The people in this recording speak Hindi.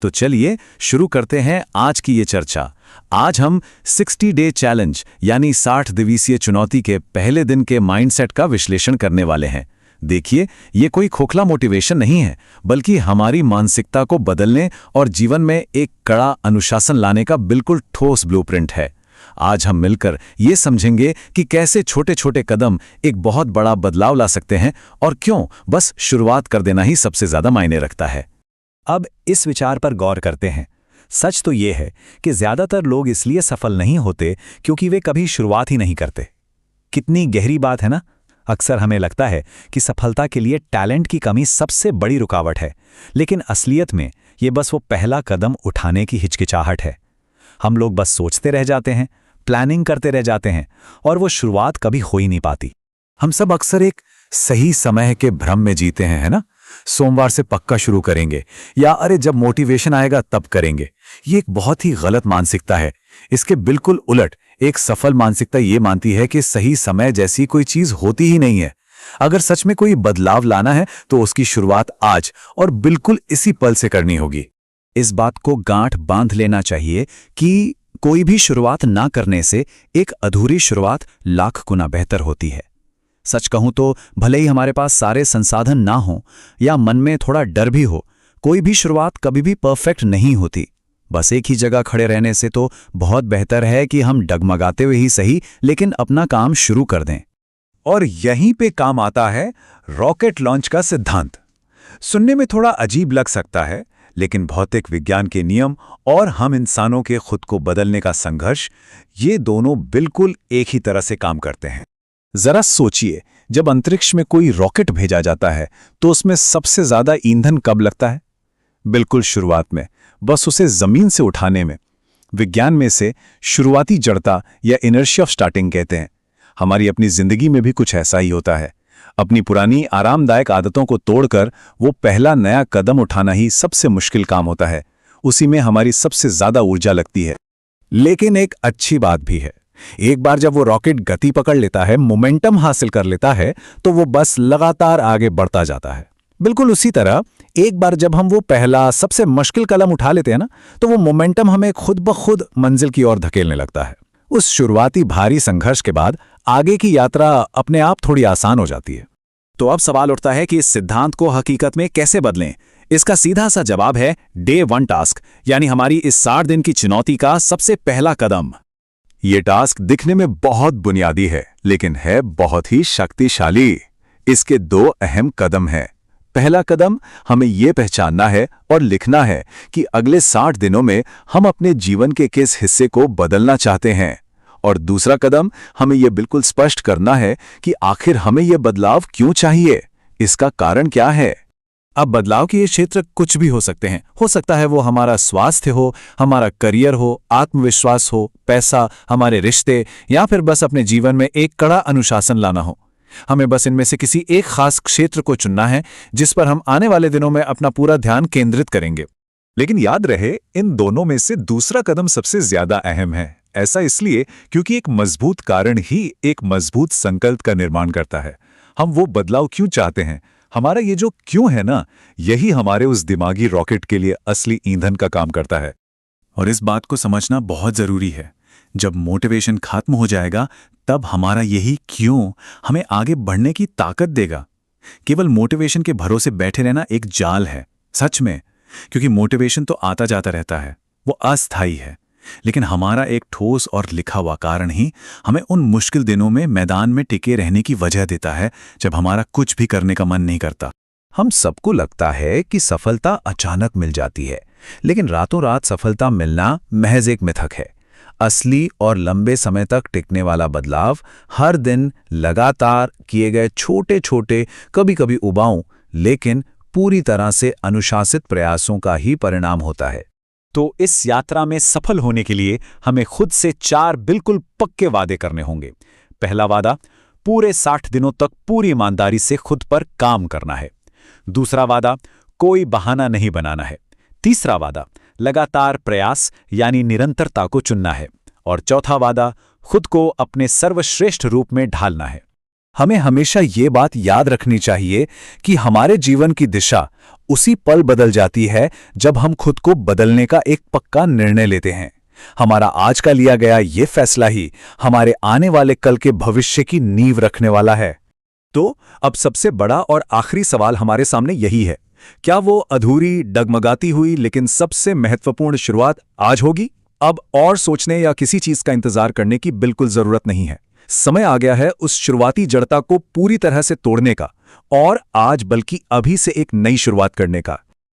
तो चलिए शुरू करते हैं आज की ये चर्चा। आज हम 60 डे चैलेंज यानी 60 दिवसीय चुनौती के पहले दिन के माइंडसेट का विश्लेषण करने वाले हैं। देखिए, ये कोई खोखला मोटिवेशन नहीं है, बल्कि हमारी मानसिकता को बदलने और जीवन में एक कड़ा अनुशासन लाने का बिल्कुल ठोस ब्लूप्रिंट है। आज हम मिलकर ये समझेंगे कि कैसे छोटे छोटे कदम एक बहुत बड़ा बदलाव ला सकते हैं और क्यों बस शुरुआत कर देना ही सबसे ज्यादा मायने रखता है। अब इस विचार पर गौर करते हैं। सच तो ये है कि ज्यादातर लोग इसलिए सफल नहीं होते क्योंकि वे कभी शुरुआत ही नहीं करते। कितनी गहरी बात है ना। अक्सर हमें लगता है कि सफलता के लिए टैलेंट की कमी सबसे बड़ी रुकावट है, लेकिन असलियत में ये बस वो पहला कदम उठाने की हिचकिचाहट है। हम लोग बस सोचते रह जाते हैं, प्लानिंग करते रह जाते हैं और वो शुरुआत कभी हो ही नहीं पाती। हम सब अक्सर एक सही समय के भ्रम में जीते हैं, है ना। सोमवार से पक्का शुरू करेंगे या अरे जब मोटिवेशन आएगा तब करेंगे। ये एक बहुत ही गलत मानसिकता है। इसके बिल्कुल उलट एक सफल मानसिकता ये मानती है कि सही समय जैसी कोई चीज होती ही नहीं है। अगर सच में कोई बदलाव लाना है तो उसकी शुरुआत आज और बिल्कुल इसी पल से करनी होगी। इस बात को गांठ बांध लेना चाहिए कि कोई भी शुरुआत ना करने से एक अधूरी शुरुआत लाख गुना बेहतर होती है। सच कहूं तो भले ही हमारे पास सारे संसाधन ना हो या मन में थोड़ा डर भी हो, कोई भी शुरुआत कभी भी परफेक्ट नहीं होती। बस एक ही जगह खड़े रहने से तो बहुत बेहतर है कि हम डगमगाते हुए ही सही लेकिन अपना काम शुरू कर दें। और यहीं पे काम आता है रॉकेट लॉन्च का सिद्धांत। सुनने में थोड़ा अजीब लग सकता है, लेकिन भौतिक विज्ञान के नियम और हम इंसानों के खुद को बदलने का संघर्ष, ये दोनों बिल्कुल एक ही तरह से काम करते हैं। जरा सोचिए, जब अंतरिक्ष में कोई रॉकेट भेजा जाता है तो उसमें सबसे ज्यादा ईंधन कब लगता है? बिल्कुल शुरुआत में, बस उसे जमीन से उठाने में। विज्ञान में से शुरुआती जड़ता या इनर्शिया ऑफ स्टार्टिंग कहते हैं। हमारी अपनी जिंदगी में भी कुछ ऐसा ही होता है। अपनी पुरानी आरामदायक आदतों को तोड़कर वो पहला नया कदम उठाना ही सबसे मुश्किल काम होता है। उसी में हमारी सबसे ज्यादा ऊर्जा लगती है। लेकिन एक अच्छी बात भी है, एक बार जब वो रॉकेट गति पकड़ लेता है, मोमेंटम हासिल कर लेता है, तो वो बस लगातार आगे बढ़ता जाता है। बिल्कुल उसी तरह एक बार जब हम वो पहला सबसे मुश्किल कदम उठा लेते हैं ना, तो वो मोमेंटम हमें खुद ब खुद मंजिल की ओर धकेलने लगता है। उस शुरुआती भारी संघर्ष के बाद आगे की यात्रा अपने आप थोड़ी आसान हो जाती है। तो अब सवाल उठता है कि इस सिद्धांत को हकीकत में कैसे बदलें। इसका सीधा सा जवाब है डे 1 टास्क, यानी हमारी इस 60 दिन की चुनौती का सबसे पहला कदम। ये टास्क दिखने में बहुत बुनियादी है, लेकिन है बहुत ही शक्तिशाली। इसके 2 अहम कदम हैं। पहला कदम, हमें ये पहचानना है और लिखना है कि अगले 60 दिनों में हम अपने जीवन के किस हिस्से को बदलना चाहते हैं। और दूसरा कदम, हमें यह बिल्कुल स्पष्ट करना है कि आखिर हमें यह बदलाव क्यों चाहिए, इसका कारण क्या है। अब बदलाव के ये क्षेत्र कुछ भी हो सकते हैं। हो सकता है वो हमारा स्वास्थ्य हो, हमारा करियर हो, आत्मविश्वास हो, पैसा, हमारे रिश्ते, या फिर बस अपने जीवन में एक कड़ा अनुशासन लाना हो। हमें बस इनमें से किसी एक खास क्षेत्र को चुनना है जिस पर हम आने वाले दिनों में अपना पूरा ध्यान केंद्रित करेंगे। लेकिन याद रहे, इन दोनों में से दूसरा कदम सबसे ज्यादा अहम है। ऐसा इसलिए क्योंकि एक मजबूत कारण ही एक मजबूत संकल्प का निर्माण करता है। हम वो बदलाव क्यों चाहते हैं, हमारा ये जो क्यों है ना, यही हमारे उस दिमागी रॉकेट के लिए असली ईंधन का काम करता है। और इस बात को समझना बहुत जरूरी है। जब मोटिवेशन खत्म हो जाएगा, तब हमारा यही क्यों हमें आगे बढ़ने की ताकत देगा। केवल मोटिवेशन के भरोसे बैठे रहना एक जाल है, सच में, क्योंकि मोटिवेशन तो आता जाता रहता है, वो अस्थायी है। लेकिन हमारा एक ठोस और लिखा हुआ कारण ही हमें उन मुश्किल दिनों में मैदान में टिके रहने की वजह देता है, जब हमारा कुछ भी करने का मन नहीं करता। हम सबको लगता है कि सफलता अचानक मिल जाती है, लेकिन रातों रात सफलता मिलना महज एक मिथक है। असली और लंबे समय तक टिकने वाला बदलाव हर दिन लगातार किए गए छोटे छोटे, कभी कभी उबाऊ, लेकिन पूरी तरह से अनुशासित प्रयासों का ही परिणाम होता है। तो इस यात्रा में सफल होने के लिए हमें खुद से 4 बिल्कुल पक्के वादे करने होंगे। पहला वादा, पूरे 60 दिनों तक पूरी ईमानदारी से खुद पर काम करना है। दूसरा वादा, कोई बहाना नहीं बनाना है। तीसरा वादा, लगातार प्रयास यानी निरंतरता को चुनना है। और चौथा वादा, खुद को अपने सर्वश्रेष्ठ रूप में ढालना है। हमें हमेशा ये बात याद रखनी चाहिए कि हमारे जीवन की दिशा उसी पल बदल जाती है जब हम खुद को बदलने का एक पक्का निर्णय लेते हैं। हमारा आज का लिया गया ये फैसला ही हमारे आने वाले कल के भविष्य की नींव रखने वाला है। तो अब सबसे बड़ा और आखिरी सवाल हमारे सामने यही है, क्या वो अधूरी, डगमगाती हुई लेकिन सबसे महत्वपूर्ण शुरुआत आज होगी? अब और सोचने या किसी चीज का इंतजार करने की बिल्कुल जरूरत नहीं है। समय आ गया है उस शुरुआती जड़ता को पूरी तरह से तोड़ने का और आज बल्कि अभी से एक नई शुरुआत करने का।